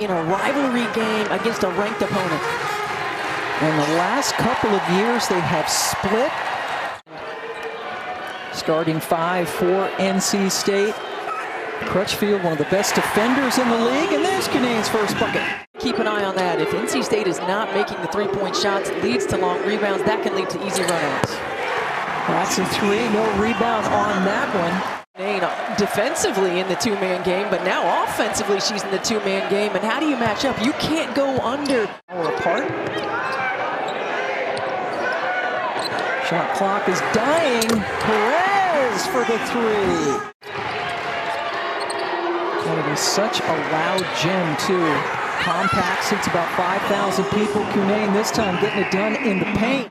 in a rivalry game against a ranked opponent. In the last couple of years, they have split. Starting 5 for NC State. Crutchfield, one of the best defenders in the league, and there's Cunane's first bucket. Keep an eye on that. If NC State is not making the three-point shots, leads to long rebounds, that can lead to easy run-outs. That's a 3, no rebound on that one. Cunane defensively in the two-man game, but now offensively she's in the two-man game. And how do you match up? You can't go under or apart. Shot clock is dying. Perez for the 3. And it is such a loud gym, too. Compact, sits about 5,000 people. Cunane this time getting it done in the paint.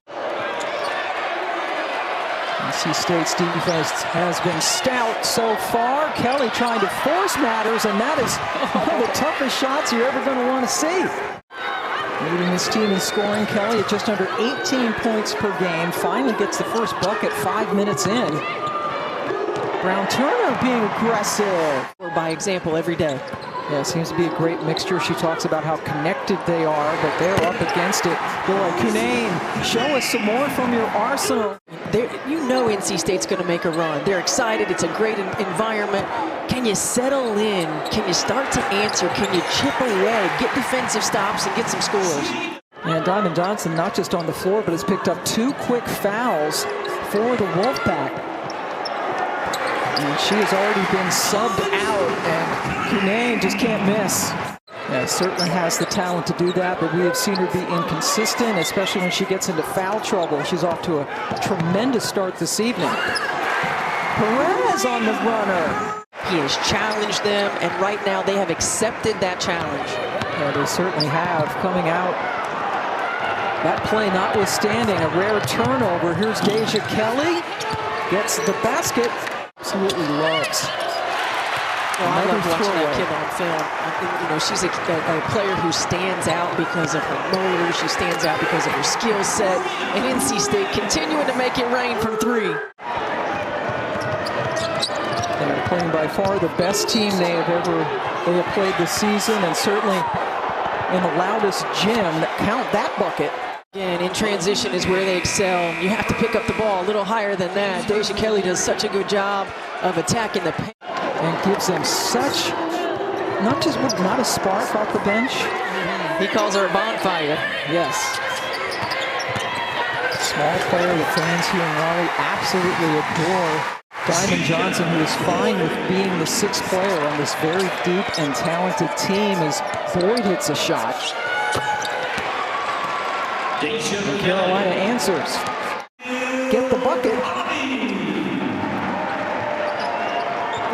NC State's defense has been stout so far. Kelly trying to force matters, and that is one of the toughest shots you're ever going to want to see. Leading this team in scoring, Kelly at just under 18 points per game. Finally gets the first bucket 5 minutes in. Brown-Turner being aggressive. Or by example every day. Yeah, seems to be a great mixture. She talks about how connected they are, but they're up against it. Boy, Cunane, show us some more from your arsenal. You know NC State's going to make a run. They're excited. It's a great environment. Can you settle in? Can you start to answer? Can you chip away, get defensive stops, and get some scores? And Diamond Johnson not just on the floor, but has picked up 2 quick fouls for the Wolfpack. And she has already been subbed out, and Cunane just can't miss. Yeah, certainly has the talent to do that, but we have seen her be inconsistent, especially when she gets into foul trouble. She's off to a tremendous start this evening. Perez on the runner. He has challenged them, and right now they have accepted that challenge. Yeah, they certainly have. Coming out, that play notwithstanding, a rare turnover. Here's Deja Kelly, gets the basket. Absolutely loves. Well, I love watching that kid on film. You know, she's a player who stands out because of her motor. She stands out because of her skill set. And NC State continuing to make it rain from 3. They're playing by far the best team they have played this season, and certainly in the loudest gym. Count that bucket. Again, in transition is where they excel. You have to pick up the ball a little higher than that. Deja Kelly does such a good job of attacking the paint. And gives them such, not a spark off the bench. He calls her a bonfire. Yes. Small player the fans here in Raleigh absolutely adore. Diamond Johnson, who is fine with being the 6th player on this very deep and talented team, as Boyd hits a shot. And Carolina answers. Get the bucket.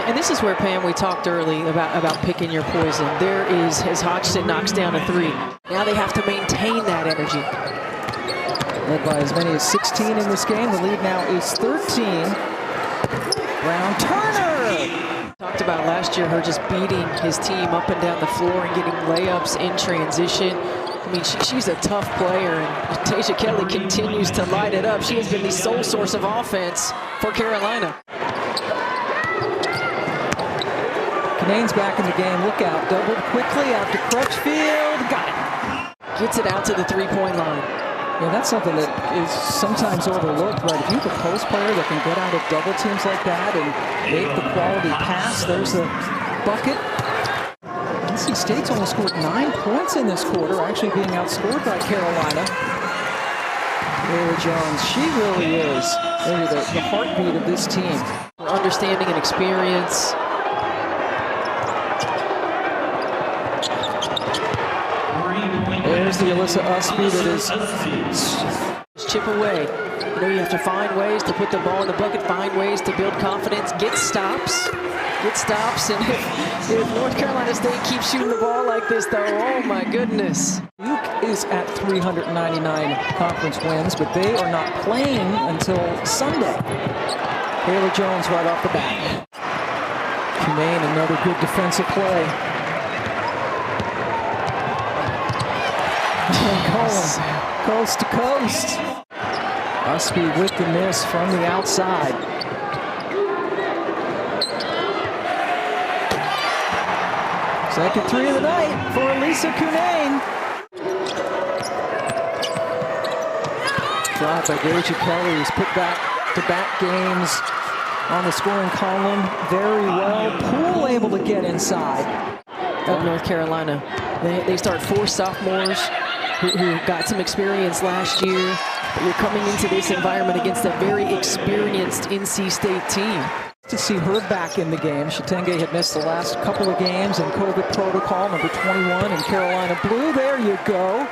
And this is where, Pam, we talked early about picking your poison. There is, as Hodgson knocks down a 3. Now they have to maintain that energy. Led by as many as 16 in this game. The lead now is 13. Brown-Turner! Talked about last year, her just beating his team up and down the floor and getting layups in transition. I mean, she's a tough player, and Deja Kelly continues to light it up. She has been the sole source of offense for Carolina. Cunane's back in the game. Look out. Doubled quickly out to Crutchfield. Got it. Gets it out to the 3-point line. Yeah, that's something that is sometimes overlooked, right? If you have a post player that can get out of double teams like that and make the quality pass, there's the bucket. NC State's only scored 9 points in this quarter, actually being outscored by Carolina. Taylor Jones, she really is maybe the heartbeat of this team. For understanding and experience. There's the Alyssa Ustby that is chip away. You know, you have to find ways to put the ball in the bucket, find ways to build confidence, get stops. And if North Carolina State keeps shooting the ball like this, though, oh my goodness. Duke is at 399 conference wins, but they are not playing until Sunday. Taylor Jones right off the bat. Cunane, another good defensive play. Going coast to coast. Ustby with the miss from the outside. Second three of the night for Elissa Cunane. Drive by Deja Kelly, who's put back-to-back games on the scoring column very well. Poole able to get inside. Up North Carolina, they start 4 sophomores who got some experience last year. But you're coming into this environment against a very experienced NC State team. To see her back in the game. Shatenge had missed the last couple of games in COVID protocol, number 21 in Carolina blue. There you go.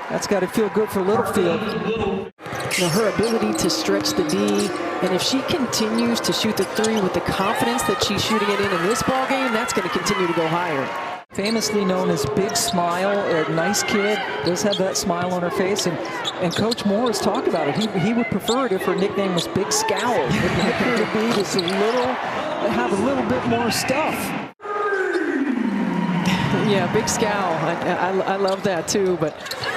That's got to feel good for Littlefield. You know, her ability to stretch the D, and if she continues to shoot the 3 with the confidence that she's shooting it in this ball game, that's going to continue to go higher. Famously known as Big Smile, a nice kid, does have that smile on her face, and Coach Moore has talked about it. He would prefer it if her nickname was Big Scowl. Would like her to be just have a little bit more stuff. Yeah, Big Scowl. I love that too, but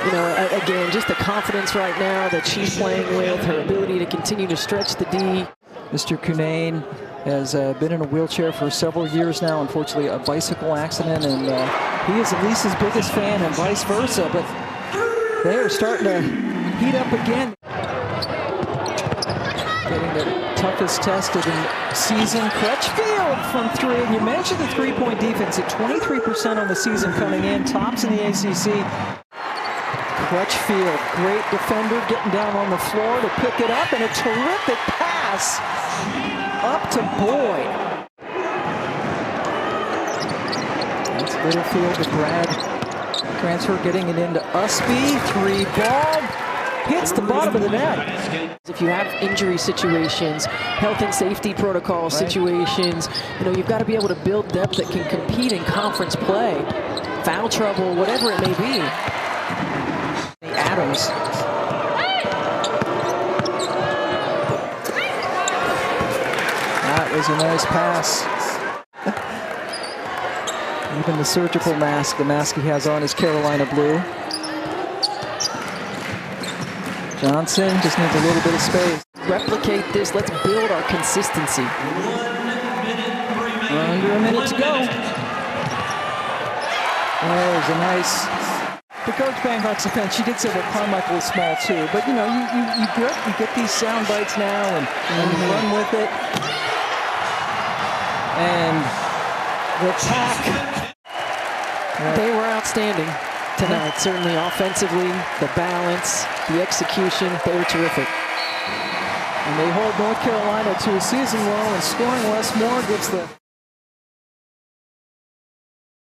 you know, again, just the confidence right now that she's playing with, her ability to continue to stretch the D. Mr. Cunane has been in a wheelchair for several years now. Unfortunately, a bicycle accident, and he is Elisa's biggest fan and vice versa, but they're starting to heat up again. Getting the toughest test of the season. Crutchfield from 3, and you mentioned the three-point defense at 23% on the season coming in, tops in the ACC. Crutchfield, great defender, getting down on the floor to pick it up, and a terrific pass up to Boyd. That's Littlefield to Brad. Transfer getting it into Ustby. 3 ball. Hits the bottom of the net. If you have injury situations, health and safety protocol situations, you know, you've got to be able to build depth that can compete in conference play. Foul trouble, whatever it may be. Adams. That was a nice pass. Even the surgical mask, the mask he has on is Carolina blue. Johnson just needs a little bit of space. Replicate this. Let's build our consistency. Under a minute to go. There's a nice. The Coach Bangkok's defense, she did say that Carmichael is small too, but you know, you get these sound bites now and you run with it. And the attack. They were outstanding tonight, certainly offensively, the balance, the execution, they were terrific. And they hold North Carolina to a season low, and scoring Wes Moore gets the